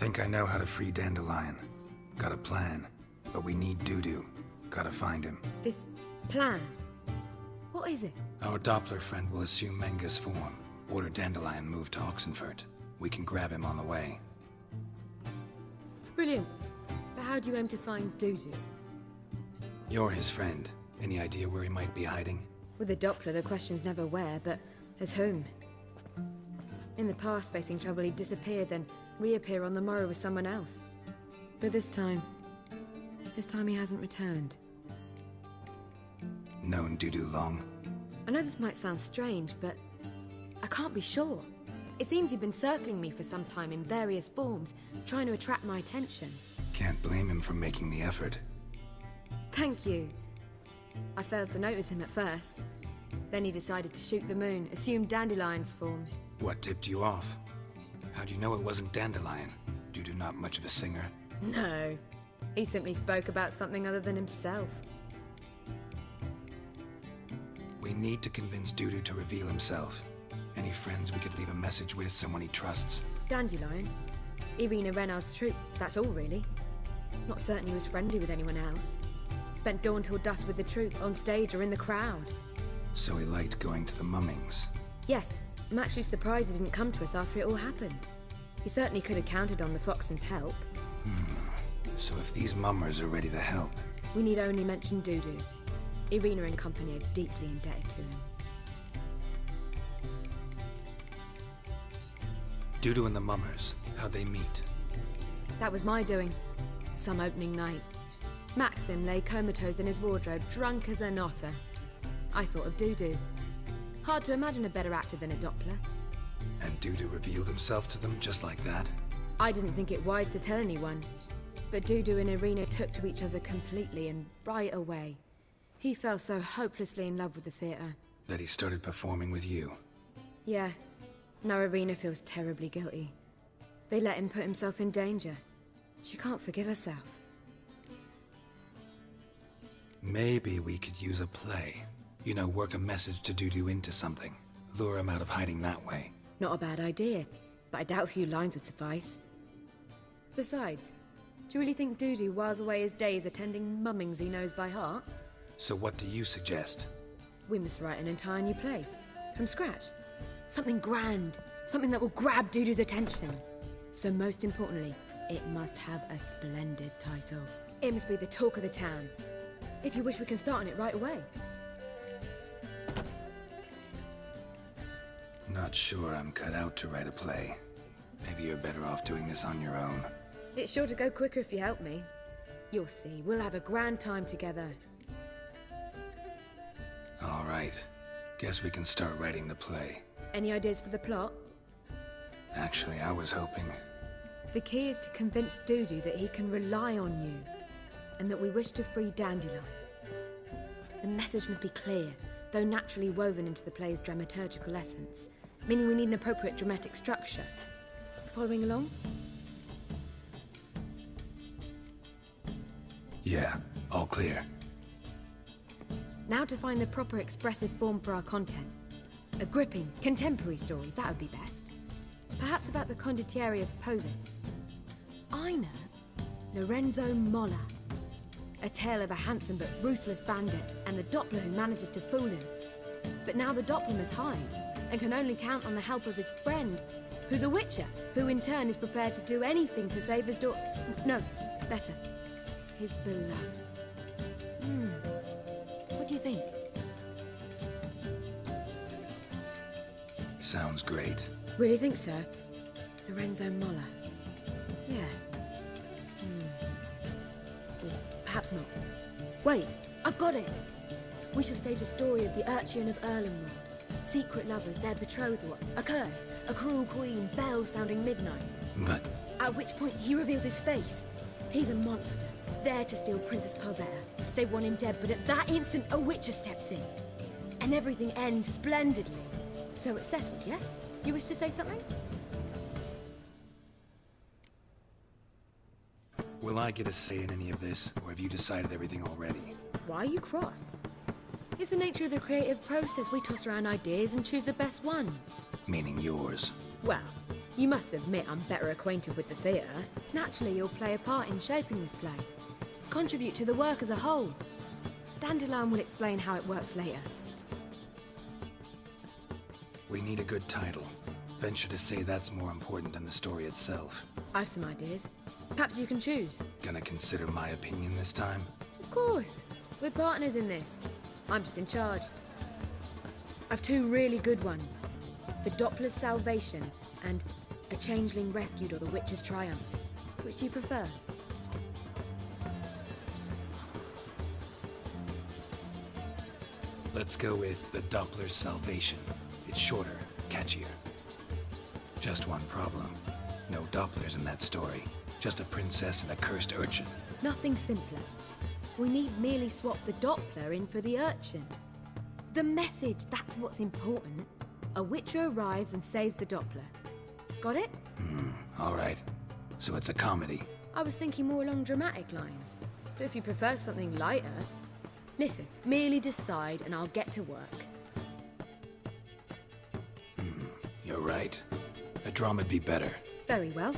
Think I know how to free Dandelion. Got a plan, but we need Dudu. Gotta find him. This plan? What is it? Our Doppler friend will assume Menga's form. Order Dandelion moved to Oxenfurt. We can grab him on the way. Brilliant. But how do you aim to find Dudu? You're his friend. Any idea where he might be hiding? With the Doppler, the question's never where, but as whom. In the past, facing trouble, he'd disappear, then reappear on the morrow with someone else. But this time he hasn't returned. Known Dudu long? I know this might sound strange, but I can't be sure. It seems he'd been circling me for some time in various forms, trying to attract my attention. Can't blame him for making the effort. Thank you. I failed to notice him at first. Then he decided to shoot the moon, assumed Dandelion's form. What tipped you off? How do you know it wasn't Dandelion? Dudu not much of a singer? No. He simply spoke about something other than himself. We need to convince Dudu to reveal himself. Any friends we could leave a message with, someone he trusts? Dandelion. Irina Renard's troupe, that's all really. Not certain he was friendly with anyone else. Spent dawn till dusk with the troupe, on stage or in the crowd. So he liked going to the mummings? Yes. I'm actually surprised he didn't come to us after it all happened. He certainly could have counted on the Foxen's help. So if these mummers are ready to help... We need only mention Dudu. Irina and company are deeply indebted to him. Dudu and the mummers, how'd they meet? That was my doing. Some opening night. Maxim lay comatose in his wardrobe, drunk as an otter. I thought of Dudu. Hard to imagine a better actor than a Doppler. And Dudu revealed himself to them just like that? I didn't think it wise to tell anyone. But Dudu and Irina took to each other completely and right away. He fell so hopelessly in love with the theatre. That he started performing with you? Yeah. Now Irina feels terribly guilty. They let him put himself in danger. She can't forgive herself. Maybe we could use a play. You know, work a message to Dudu into something. Lure him out of hiding that way. Not a bad idea, but I doubt a few lines would suffice. Besides, do you really think Dudu whiles away his days attending mummings he knows by heart? So what do you suggest? We must write an entire new play. From scratch. Something grand. Something that will grab Dudu's attention. So most importantly, it must have a splendid title. It must be the talk of the town. If you wish, we can start on it right away. Not sure I'm cut out to write a play. Maybe you're better off doing this on your own. It's sure to go quicker if you help me. You'll see, we'll have a grand time together. All right. Guess we can start writing the play. Any ideas for the plot? Actually, I was hoping... The key is to convince Dudu that he can rely on you, and that we wish to free Dandelion. The message must be clear, though naturally woven into the play's dramaturgical essence, meaning we need an appropriate dramatic structure. Following along? Yeah, all clear. Now to find the proper expressive form for our content. A gripping, contemporary story, that would be best. Perhaps about the condottieri of Povis. I know. Lorenzo Molla. A tale of a handsome but ruthless bandit and the Doppler who manages to fool him. But now the Doppler must hide and can only count on the help of his friend, who's a witcher, who in turn is prepared to do anything to save his daughter. No, better. His beloved. What do you think? Sounds great. Really think so? Lorenzo Molla. Yeah. Or perhaps not. Wait, I've got it! We shall stage a story of the Urchin of Erlenwold. Secret lovers, their betrothal, a curse, a cruel queen, bells sounding midnight. But... At which point he reveals his face. He's a monster, there to steal Princess Palvera. They want him dead, but at that instant a witcher steps in. And everything ends splendidly. So it's settled, yeah? You wish to say something? Will I get a say in any of this, or have you decided everything already? Why are you cross? It's the nature of the creative process. We toss around ideas and choose the best ones. Meaning yours. Well, you must admit I'm better acquainted with the theatre. Naturally, you'll play a part in shaping this play. Contribute to the work as a whole. Dandelion will explain how it works later. We need a good title. Venture to say that's more important than the story itself. I've some ideas. Perhaps you can choose. Gonna consider my opinion this time? Of course. We're partners in this. I'm just in charge. I've two really good ones. The Doppler's Salvation and A Changeling Rescued or The Witch's Triumph. Which do you prefer? Let's go with The Doppler's Salvation. It's shorter, catchier. Just one problem. No Dopplers in that story. Just a princess and a cursed urchin. Nothing simpler. We need merely swap the Doppler in for the urchin. The message, that's what's important. A witcher arrives and saves the Doppler. Got it? All right. So it's a comedy. I was thinking more along dramatic lines. But if you prefer something lighter... Listen, merely decide and I'll get to work. You're right. A drama'd be better. Very well.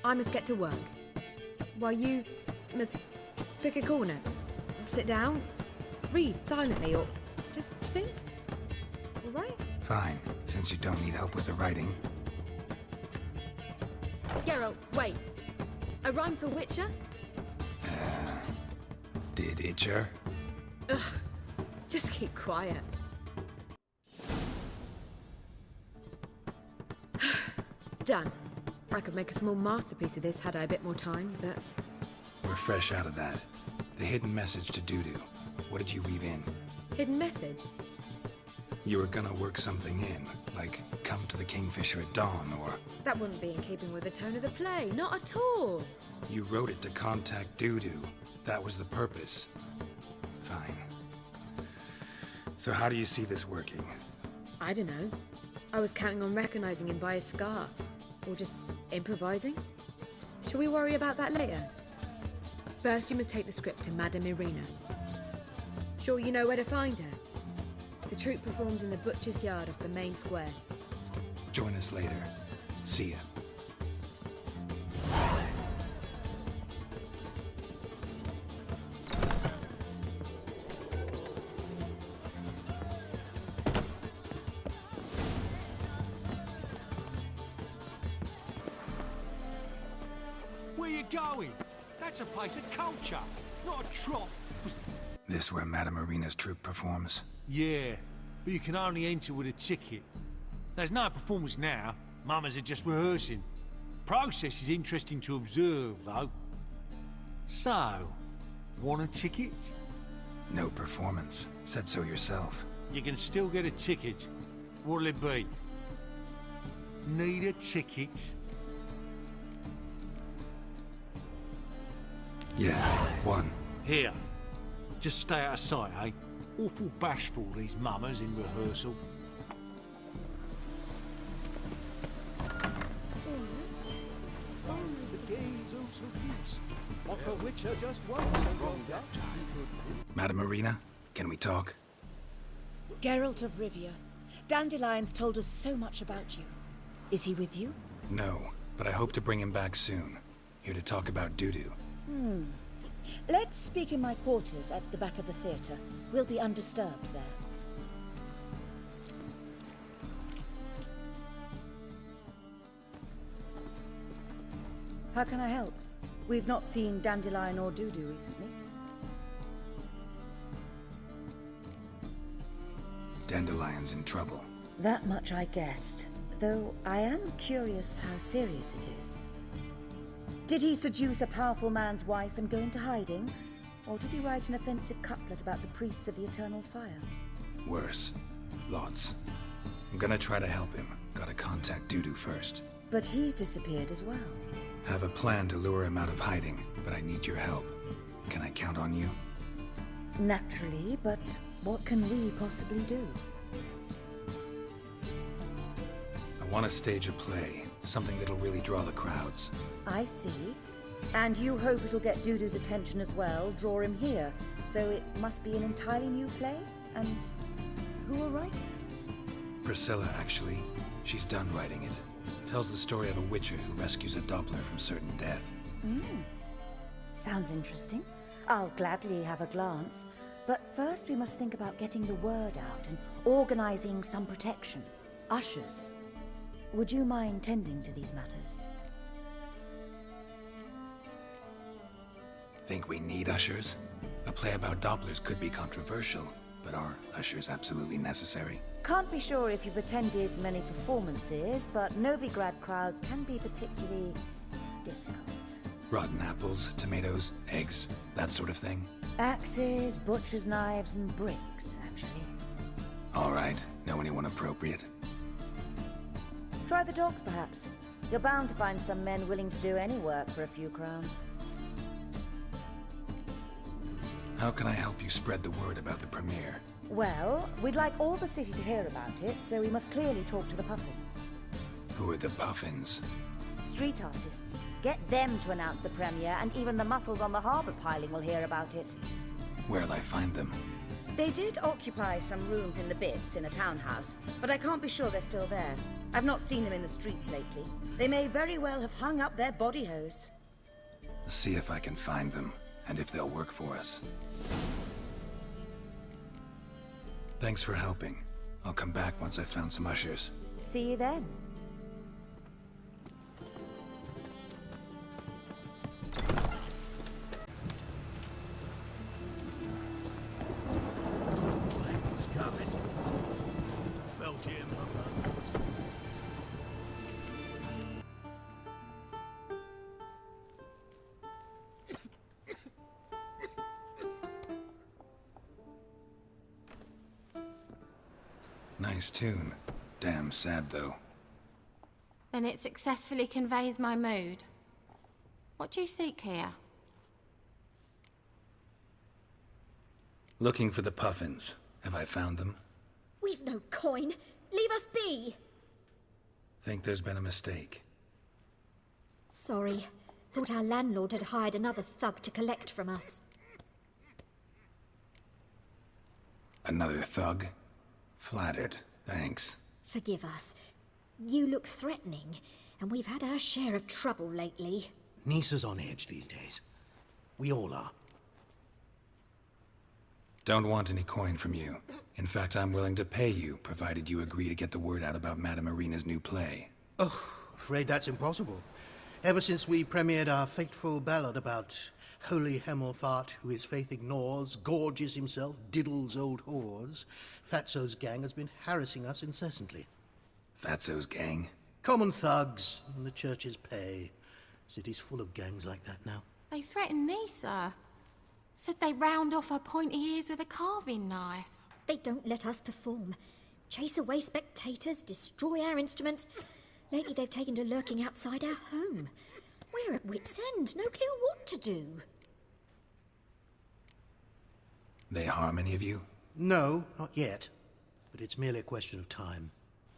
I must get to work. While you must pick a corner. Sit down, read silently, or just think. All right? Fine, since you don't need help with the writing. Geralt, wait. A rhyme for Witcher? Did Itcher? Ugh, just keep quiet. Done. I could make a small masterpiece of this had I a bit more time, but... We're fresh out of that. The hidden message to Dudu. What did you weave in? Hidden message? You were gonna work something in, like come to the Kingfisher at dawn, or... That wouldn't be in keeping with the tone of the play, not at all. You wrote it to contact Dudu. That was the purpose. Fine. So how do you see this working? I don't know. I was counting on recognizing him by his scar. Or just improvising. Shall we worry about that later? First, you must take the script to Madame Irina. Sure you know where to find her? The troupe performs in the butcher's yard off the main square. Join us later. See ya. Where you going? That's a place of culture, not a trough. This where Madame Irina's troupe performs? Yeah, but you can only enter with a ticket. There's no performance now. Mamas are just rehearsing. Process is interesting to observe, though. So, want a ticket? No performance. Said so yourself. You can still get a ticket. What'll it be? Need a ticket? Yeah, one. Here. Just stay out of sight, eh? Awful bashful, these mamas in rehearsal. Madame Irina, can we talk? Geralt of Rivia. Dandelion's told us so much about you. Is he with you? No, but I hope to bring him back soon. Here to talk about Dudu. Let's speak in my quarters at the back of the theatre. We'll be undisturbed there. How can I help? We've not seen Dandelion or Dudu recently. Dandelion's in trouble. That much I guessed, though I am curious how serious it is. Did he seduce a powerful man's wife and go into hiding? Or did he write an offensive couplet about the priests of the eternal fire? Worse. Lots. I'm gonna try to help him. Gotta contact Dudu first. But he's disappeared as well. Have a plan to lure him out of hiding, but I need your help. Can I count on you? Naturally, but what can we possibly do? I want to stage a play. Something that'll really draw the crowds. I see. And you hope it'll get Dudu's attention as well, draw him here. So it must be an entirely new play? And who will write it? Priscilla, actually. She's done writing it. Tells the story of a witcher who rescues a Doppler from certain death. Sounds interesting. I'll gladly have a glance. But first we must think about getting the word out and organizing some protection. Ushers. Would you mind tending to these matters? Think we need ushers? A play about Dopplers could be controversial, but are ushers absolutely necessary? Can't be sure if you've attended many performances, but Novigrad crowds can be particularly difficult. Rotten apples, tomatoes, eggs, that sort of thing? Axes, butcher's knives, and bricks, actually. All right. Know anyone appropriate? Try the dogs, perhaps. You're bound to find some men willing to do any work for a few crowns. How can I help you spread the word about the premiere? Well, we'd like all the city to hear about it, so we must clearly talk to the Puffins. Who are the Puffins? Street artists. Get them to announce the premiere, and even the muscles on the harbour piling will hear about it. Where'll I find them? They did occupy some rooms in the Bits in a townhouse, but I can't be sure they're still there. I've not seen them in the streets lately. They may very well have hung up their body hose. See if I can find them, and if they'll work for us. Thanks for helping. I'll come back once I've found some ushers. See you then. It's coming. Felt it in my bones. Nice tune. Damn sad, though. Then it successfully conveys my mood. What do you seek here? Looking for the Puffins. Have I found them? We've no coin. Leave us be. Think there's been a mistake. Sorry. Thought our landlord had hired another thug to collect from us. Another thug? Flattered. Thanks. Forgive us. You look threatening, and we've had our share of trouble lately. Nisa's on edge these days. We all are. Don't want any coin from you. In fact, I'm willing to pay you, provided you agree to get the word out about Madame Irina's new play. Oh, afraid that's impossible. Ever since we premiered our fateful ballad about holy Hemelfart, who his faith ignores, gorges himself, diddles old whores, Fatso's gang has been harassing us incessantly. Fatso's gang? Common thugs, and the church's pay. City's full of gangs like that now. They threatened Nisa. Said they round off her pointy ears with a carving knife. They don't let us perform. Chase away spectators, destroy our instruments. Lately they've taken to lurking outside our home. We're at wit's end, no clue what to do. They harm any of you? No, not yet. But it's merely a question of time.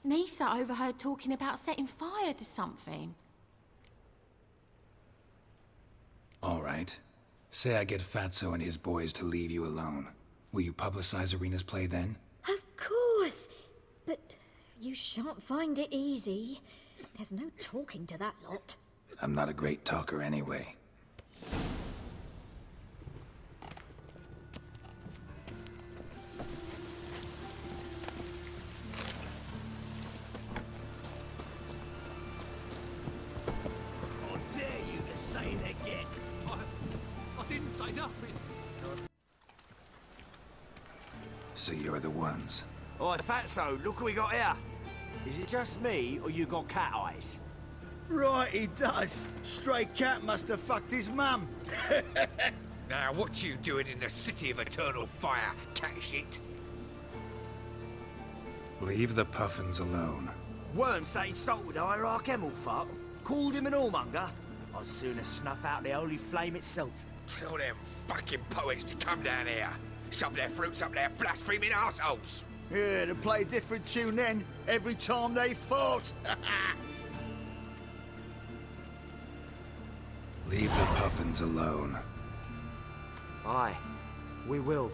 Nisa overheard talking about setting fire to something. All right. Say I get Fatso and his boys to leave you alone. Will you publicize Irina's play then? Of course. But you shan't find it easy. There's no talking to that lot. I'm not a great talker anyway. How dare you to say it again? I didn't say nothing. So you're the ones. Oi, Fatso, look what we got here. Is it just me, or you got cat eyes? Right, he does. Stray cat must have fucked his mum. Now, what you doing in the city of eternal fire, cat shit? Leave the Puffins alone. Worms that insulted Hierarch Hemelfart, called him an whoremonger. I'd sooner snuff out the holy flame itself. Tell them fucking poets to come down here. Shove their fruits up their blaspheming arseholes. Yeah, to play a different tune then, every time they fought. Leave the Puffins alone. Aye, we will.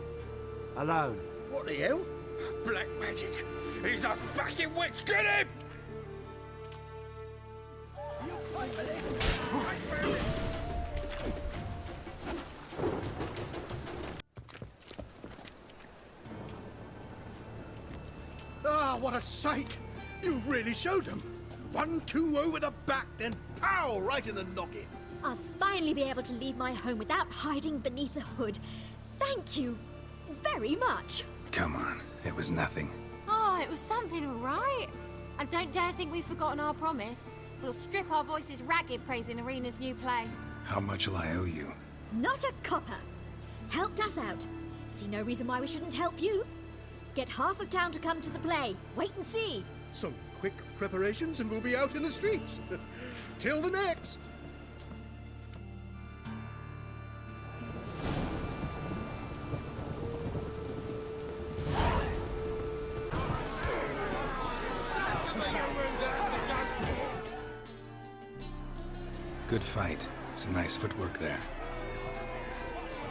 Alone. What the hell? Black magic! He's a fucking witch! Get him! Ah, what a sight! You really showed them. 1-2 over the back, then pow! Right in the noggin. I'll finally be able to leave my home without hiding beneath a hood. Thank you very much. Come on, it was nothing. Oh, it was something, all right. And don't dare think we've forgotten our promise. We'll strip our voices ragged praising Arena's new play. How much will I owe you? Not a copper. Helped us out. See no reason why we shouldn't help you. Get half of town to come to the play. Wait and see. Some quick preparations and we'll be out in the streets. Till the next. Good fight. Some nice footwork there.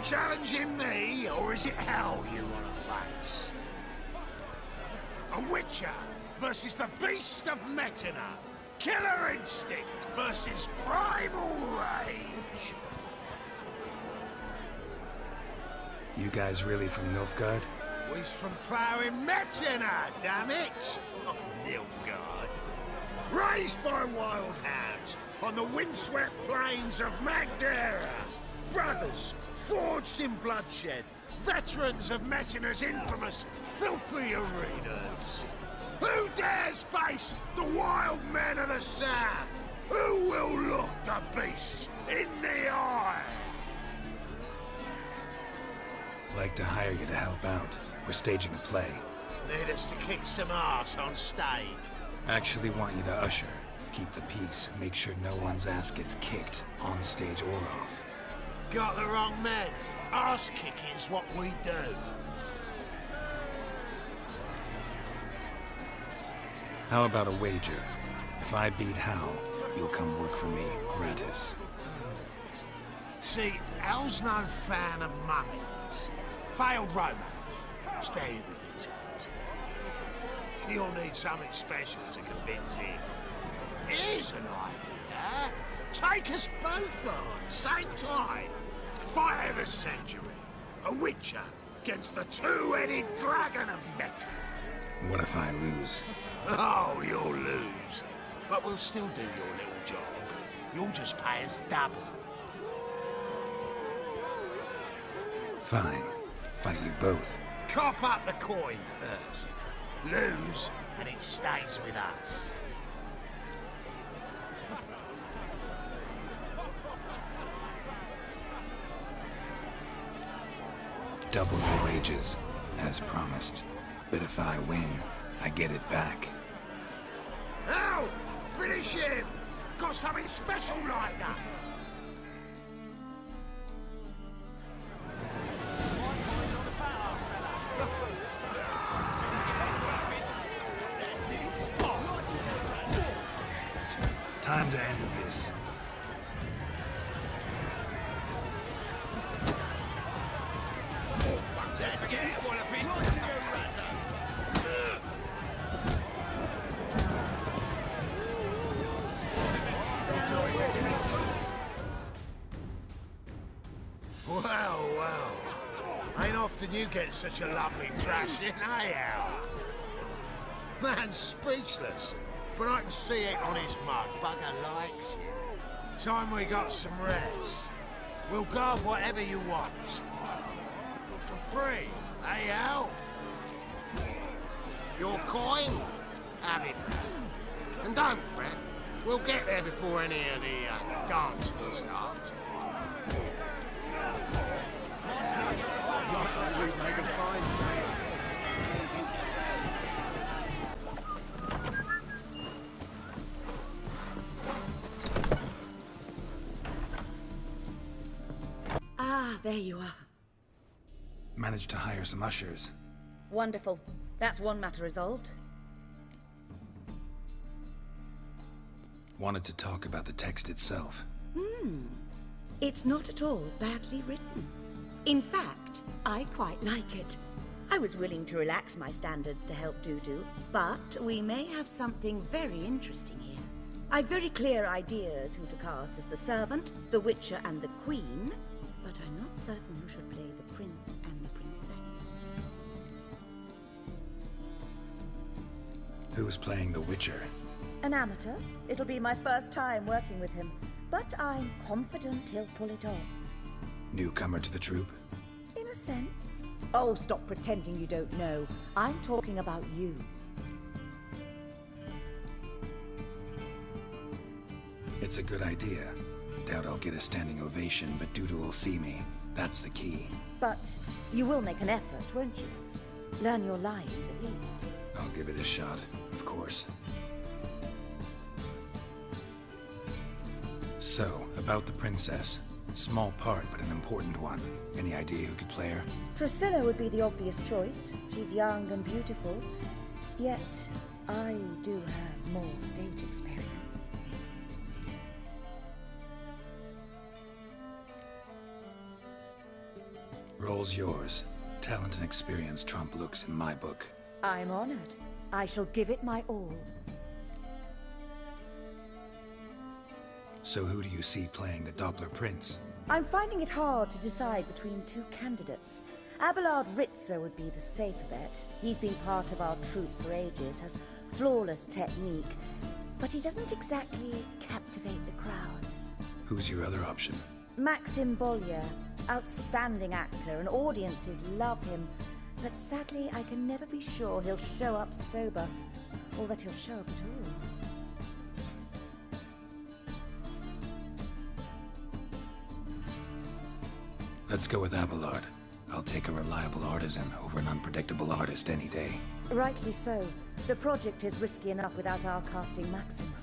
Challenging me, or is it hell you want to face? A witcher versus the beast of Metina. Killer instinct versus primal rage. You guys really from Nilfgaard? We's from ploughing Metina, damn it! Not Nilfgaard. Raised by wild hounds on the windswept plains of Magdera. Brothers, forged in bloodshed. Veterans of Metina's infamous, filthy arenas. Who dares face the wild men of the south? Who will look the beasts in the eye? Like to hire you to help out. We're staging a play. Need us to kick some ass on stage. Actually want you to usher. Keep the peace. Make sure no one's ass gets kicked, on stage or off. Got the wrong men. Ass kicking's what we do. How about a wager? If I beat Hal, you'll come work for me, gratis. See, Hal's no fan of mummies. Failed romance. Spare you the details. You'll need something special to convince him. Here's an idea. Take us both on, same time. Fight of the century. A witcher against the two-headed dragon of Metina. What if I lose? Oh, you'll lose. But we'll still do your little job. You'll just pay us double. Fine. Fight you both. Cough up the coin first. Lose, and it stays with us. Double your wages, as promised. But if I win, I get it back. Now, finish him! Got something special lined up! Time to end this. Well. Ain't often you get such a lovely thrashing, eh, Al? Man's speechless, but I can see it on his mug. Bugger likes it. Time we got some rest. We'll guard whatever you want. For free, eh, Al? Your coin? Have it. And don't fret. We'll get there before any of the dancing starts. Ah, there you are. Managed to hire some ushers. Wonderful. That's one matter resolved. Wanted to talk about the text itself. It's not at all badly written. In fact, I quite like it. I was willing to relax my standards to help Dudu, but we may have something very interesting here. I've very clear ideas who to cast as the servant, the witcher, and the queen, but I'm not certain who should play the prince and the princess. Who's playing the Witcher? An amateur. It'll be my first time working with him, but I'm confident he'll pull it off. Newcomer to the troupe? In a sense. Oh, stop pretending you don't know. I'm talking about you. It's a good idea. Doubt I'll get a standing ovation, but Dudu will see me. That's the key. But you will make an effort, won't you? Learn your lines, at least. I'll give it a shot, of course. So, about the princess. Small part, but an important one. Any idea who could play her? Priscilla would be the obvious choice. She's young and beautiful. Yet, I do have more stage experience. Role's yours. Talent and experience trump looks in my book. I'm honored. I shall give it my all. So who do you see playing the Doppler Prince? I'm finding it hard to decide between two candidates. Abelard Ritzer would be the safer bet. He's been part of our troupe for ages, has flawless technique, but he doesn't exactly captivate the crowds. Who's your other option? Maxim Bollier, outstanding actor, and audiences love him. But sadly, I can never be sure he'll show up sober, or that he'll show up at all. Let's go with Abelard. I'll take a reliable artisan over an unpredictable artist any day. Rightly so. The project is risky enough without our casting Maxim.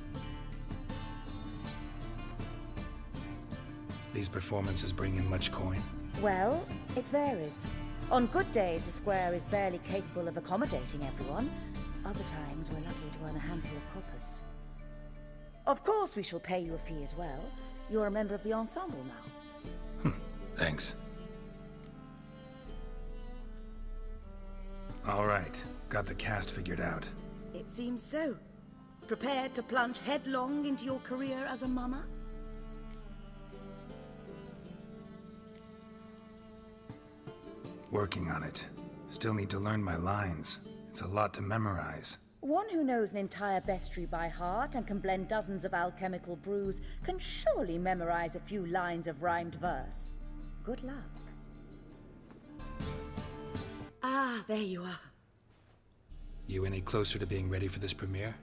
These performances bring in much coin? Well, it varies. On good days, the square is barely capable of accommodating everyone. Other times, we're lucky to earn a handful of coppers. Of course, we shall pay you a fee as well. You're a member of the ensemble now. Thanks. All right, got the cast figured out. It seems so. Prepared to plunge headlong into your career as a mama? Working on it. Still need to learn my lines. It's a lot to memorize. One who knows an entire bestiary by heart and can blend dozens of alchemical brews can surely memorize a few lines of rhymed verse. Good luck. Ah, there you are. You any closer to being ready for this premiere?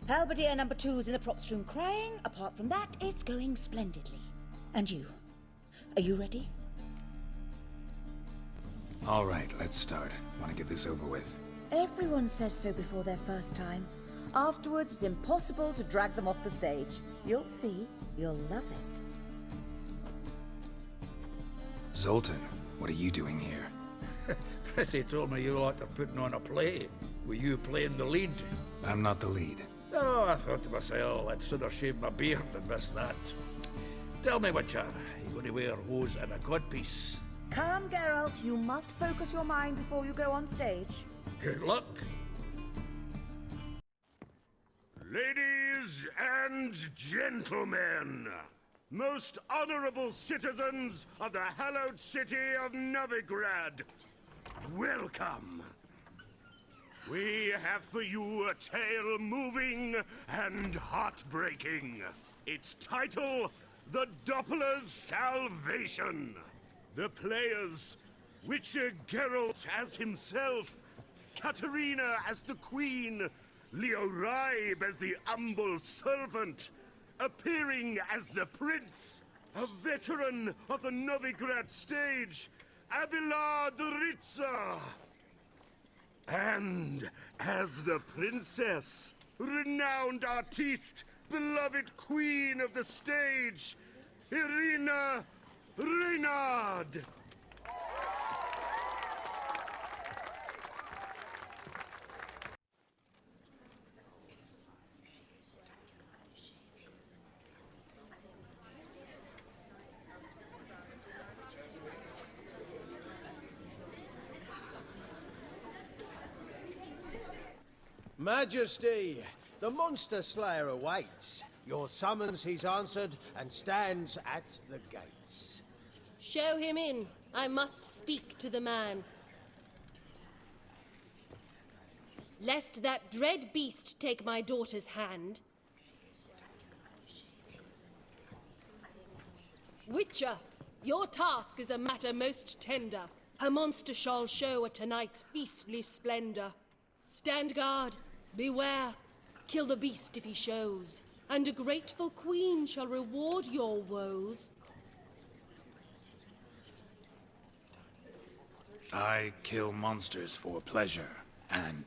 Halberdier number 2's in the props room crying. Apart from that, it's going splendidly. And you? Are you ready? All right, let's start. Want to get this over with. Everyone says so before their first time. Afterwards, it's impossible to drag them off the stage. You'll see. You'll love it. Zoltan, what are you doing here? Prissy told me you like to putting on a play. Were you playing the lead? I'm not the lead. Oh, I thought to myself, I'd sooner shave my beard than miss that. Tell me, Witcher, you going to wear hose and a codpiece? Calm, Geralt. You must focus your mind before you go on stage. Good luck. Ladies and gentlemen, most honorable citizens of the hallowed city of Novigrad, welcome. We have for you a tale moving and heartbreaking. Its title, The Doppler's Salvation. The players, Witcher Geralt as himself, Katerina as the Queen, Leo Raib as the humble servant, appearing as the Prince, a veteran of the Novigrad stage, Abelard Ritzer. And as the Princess, renowned artiste, beloved Queen of the stage, Irina Reynard. Majesty, the monster slayer awaits. Your summons he's answered and stands at the gates. Show him in. I must speak to the man. Lest that dread beast take my daughter's hand. Witcher, your task is a matter most tender. A monster shall show at tonight's feastly splendor. Stand guard, beware, kill the beast if he shows, and a grateful queen shall reward your woes. I kill monsters for pleasure, and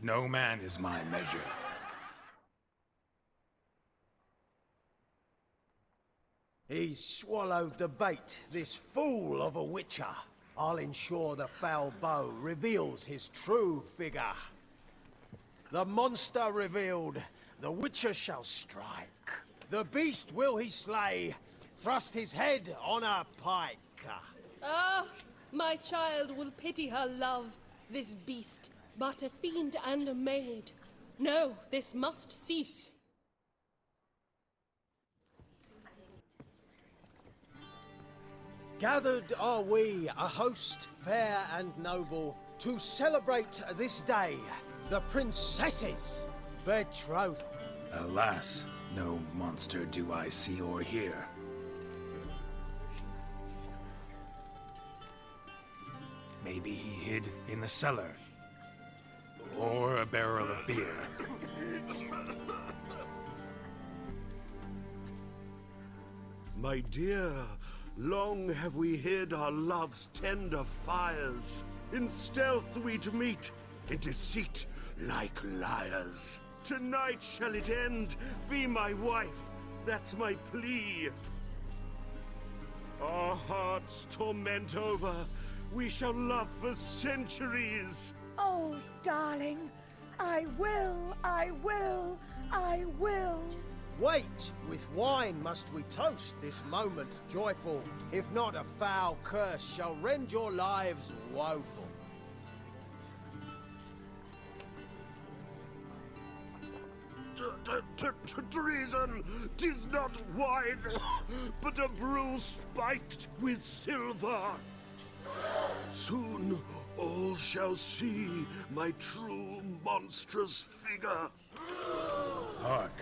no man is my measure. He's swallowed the bait, this fool of a witcher. I'll ensure the foul bow reveals his true figure. The monster revealed, the witcher shall strike. The beast will he slay, thrust his head on a pike. Ah, my child will pity her love, this beast, but a fiend and a maid. No, this must cease. Gathered are we, a host fair and noble, to celebrate this day, the princess's betrothal. Alas, no monster do I see or hear. Maybe he hid in the cellar, or a barrel of beer. My dear, long have we hid our love's tender fires. In stealth we'd meet, in deceit like liars. Tonight shall it end, be my wife, that's my plea. Our hearts torment over, we shall love for centuries. Oh, darling, I will, I will, I will. Wait, with wine must we toast this moment joyful. If not, a foul curse shall rend your lives woeful. Treason! 'Tis not wine, but a brew spiked with silver. Soon all shall see my true monstrous figure. Hark,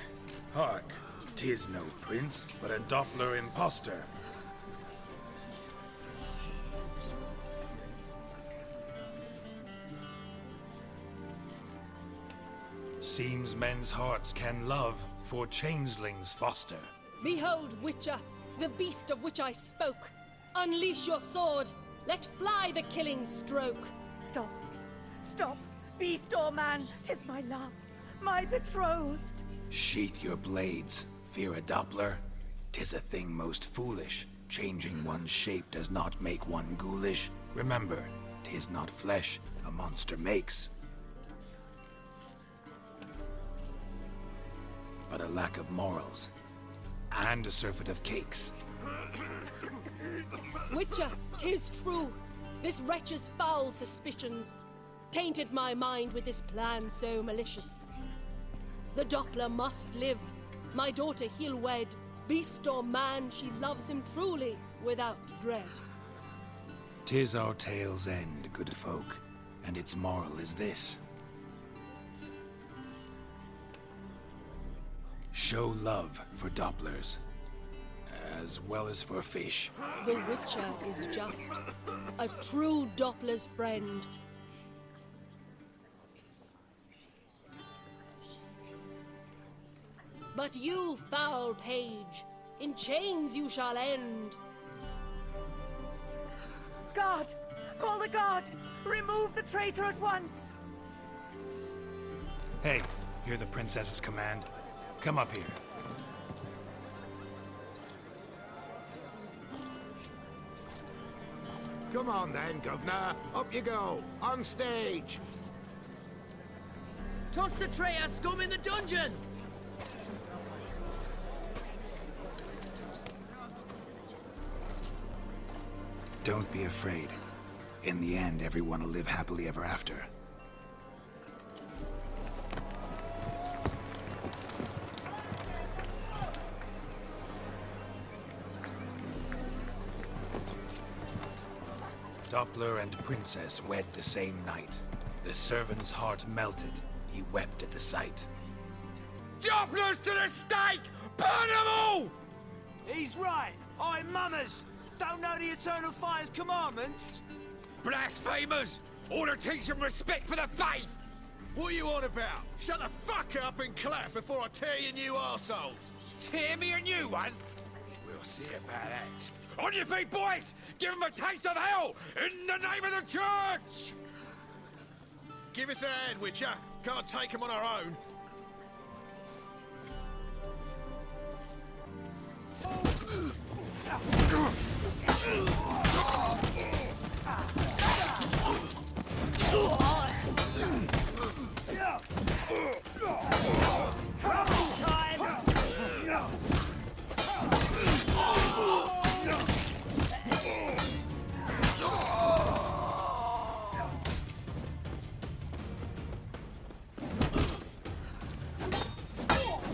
hark, 'tis no prince, but a Doppler impostor. Seems men's hearts can love, for changelings foster. Behold, Witcher, the beast of which I spoke. Unleash your sword. Let fly the killing stroke. Stop. Stop. Beast or man, 'tis my love, my betrothed. Sheath your blades. Fear a Doppler? 'Tis a thing most foolish. Changing one's shape does not make one ghoulish. Remember, 'tis not flesh a monster makes, but a lack of morals, and a surfeit of cakes. Witcher, 'tis true. This wretch's foul suspicions tainted my mind with this plan so malicious. The Doppler must live. My daughter he'll wed. Beast or man, she loves him truly, without dread. 'Tis our tale's end, good folk, and its moral is this. Show love for Dopplers, as well as for fish. The Witcher is just a true Doppler's friend. But you, foul page, in chains you shall end. Guard! Call the guard! Remove the traitor at once! Hey, hear the princess's command? Come up here. Come on then, Governor. Up you go. On stage. Toss the traitor scum in the dungeon! Don't be afraid. In the end, everyone will live happily ever after. Doppler and Princess wed the same night. The servant's heart melted. He wept at the sight. Dopplers to the stake! Burn them all! He's right. Oi, mummers! Don't know the Eternal Fire's commandments? Blasphemers! Ought to teach them respect for the faith! What are you on about? Shut the fuck up and clap before I tear you new arseholes! Tear me a new one? We'll see about that. On your feet, boys! Give them a taste of hell in the name of the church! Give us a hand, Witcher. Can't take them on our own.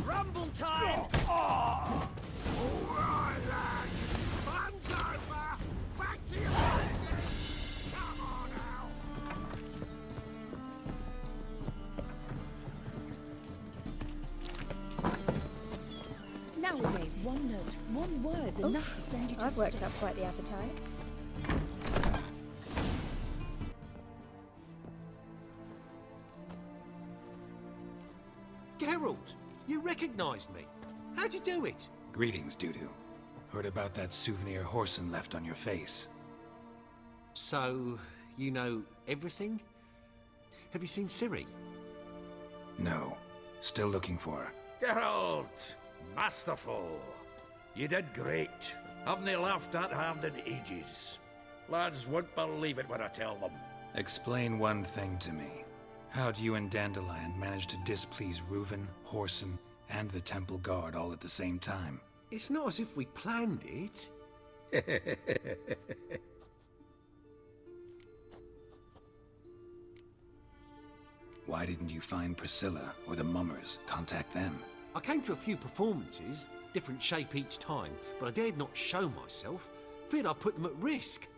Rumble time! All right, lads. Fun's over. Back to your places. Come on now. Nowadays, one note, one word's enough to send you to I've the worked stake. up quite the appetite. Geralt, you recognized me. How'd you do it? Greetings, Dudu. Heard about that souvenir Horson left on your face. So, you know everything? Have you seen Ciri? No. Still looking for her. Geralt! Masterful! You did great. Haven't they laughed that hard in ages? Lads won't believe it when I tell them. Explain one thing to me. How'd you and Dandelion manage to displease Reuven, Horson, and the Temple Guard all at the same time? It's not as if we planned it. Why didn't you find Priscilla or the Mummers? Contact them. I came to a few performances, different shape each time, but I dared not show myself. Feared I'd put them at risk.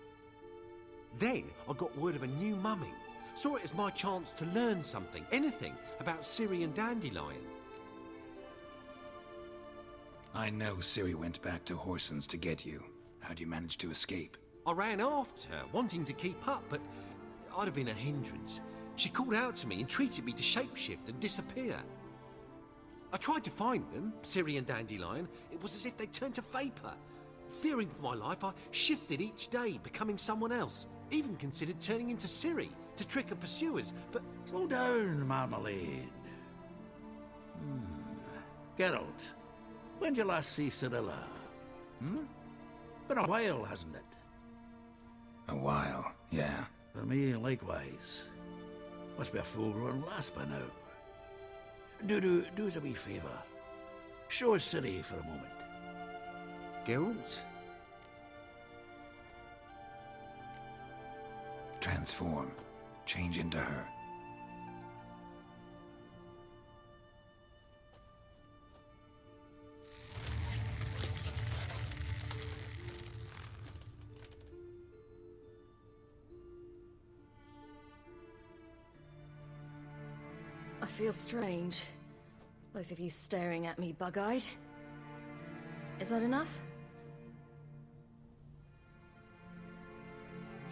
Then I got word of a new mumming. Saw it as my chance to learn something, anything, about Ciri and Dandelion. I know Ciri went back to Horson's to get you. How'd you manage to escape? I ran after her, wanting to keep up, but I'd have been a hindrance. She called out to me, entreated me to shapeshift and disappear. I tried to find them, Ciri and Dandelion. It was as if they'd turned to vapour. Fearing for my life, I shifted each day, becoming someone else. Even considered turning into Ciri to trick her pursuers, but... Slow down, Marmalade. Geralt, when did you last see Cirilla? Been a while, hasn't it? A while, yeah. For me, likewise. Must be a full-grown lass by now. Do us a wee favour. Show us Ciri for a moment. Geralt? Transform. Change into her. I feel strange. Both of you staring at me bug-eyed. Is that enough?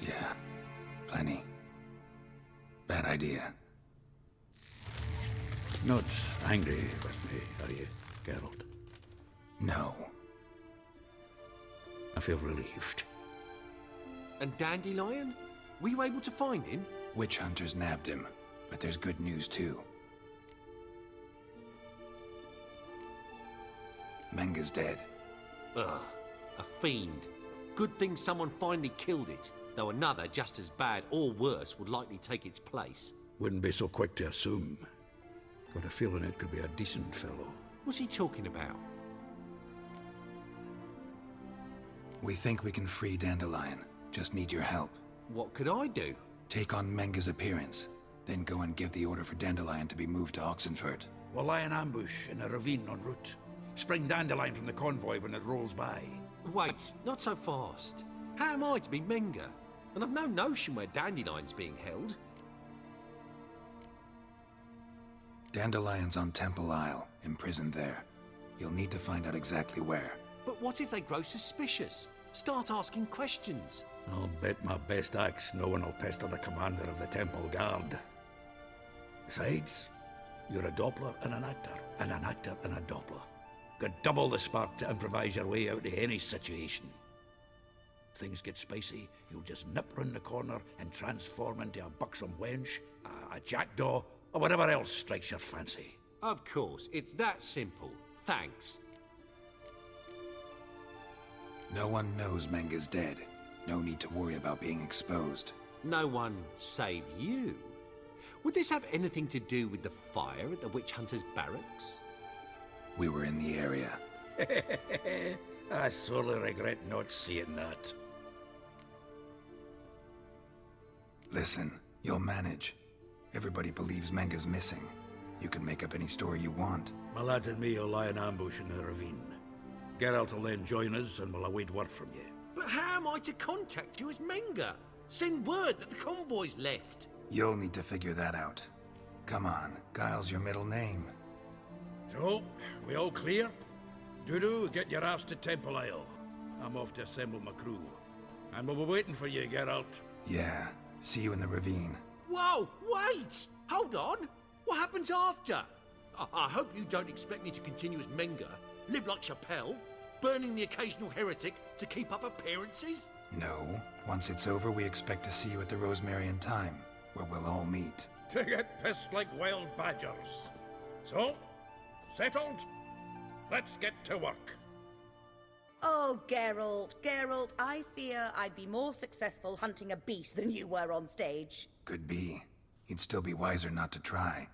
Yeah. Plenty. Bad idea. Not angry with me, are you, Geralt? No. I feel relieved. And Dandelion? Were you able to find him? Witch hunters nabbed him, but there's good news too. Menga's dead. Ugh, a fiend. Good thing someone finally killed it, though another just as bad or worse would likely take its place. Wouldn't be so quick to assume. Got a feeling it could be a decent fellow. What's he talking about? We think we can free Dandelion. Just need your help. What could I do? Take on Menga's appearance, then go and give the order for Dandelion to be moved to Oxenford. We'll lie in ambush in a ravine en route. Spring Dandelion from the convoy when it rolls by. Wait, not so fast. How am I to be Menga? and I've no notion where Dandelion's being held. Dandelion's on Temple Isle, imprisoned there. You'll need to find out exactly where. But what if they grow suspicious? Start asking questions? I'll bet my best axe no one will pester the commander of the Temple Guard. Besides, you're a Doppler and an actor and a Doppler. Got double the spark to improvise your way out of any situation. Things get spicy, you'll just nip round the corner and transform into a buxom wench, a jackdaw, or whatever else strikes your fancy. Of course, it's that simple. Thanks. No one knows Menga's dead. No need to worry about being exposed. No one save you? Would this have anything to do with the fire at the witch hunter's barracks? We were in the area. I sorely regret not seeing that. Listen, you'll manage. Everybody believes Menga's missing. You can make up any story you want. My lads and me will lie in ambush in the ravine. Geralt will then join us and we'll await word from you. But how am I to contact you as Menga? Send word that the convoy's left. You'll need to figure that out. Come on, Guile's your middle name. So, we all clear? Dudu, get your ass to Temple Isle. I'm off to assemble my crew. And we'll be waiting for you, Geralt. Yeah, see you in the ravine. Whoa, wait! Hold on! What happens after? I hope you don't expect me to continue as Menga, live like Chappelle, burning the occasional heretic to keep up appearances? No. Once it's over, we expect to see you at the Rosemary and Thyme, where we'll all meet. To get pissed like wild badgers. So, settled? Let's get to work. Oh, Geralt, I fear I'd be more successful hunting a beast than you were on stage. Could be. You'd still be wiser not to try.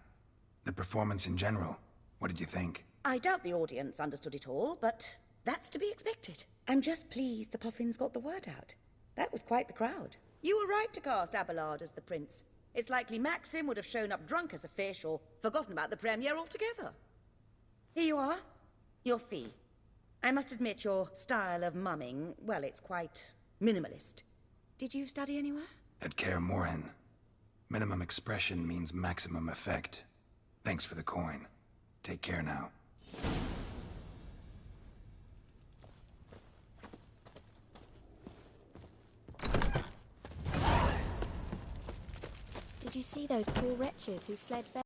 The performance in general, what did you think? I doubt the audience understood it all, but that's to be expected. I'm just pleased the Puffins got the word out. That was quite the crowd. You were right to cast Abelard as the prince. It's likely Maxim would have shown up drunk as a fish or forgotten about the premiere altogether. Here you are. Your fee. I must admit your style of mumming, well, it's quite minimalist. Did you study anywhere? At Kaer Morhen. Minimum expression means maximum effect. Thanks for the coin. Take care now. Did you see those poor wretches who fled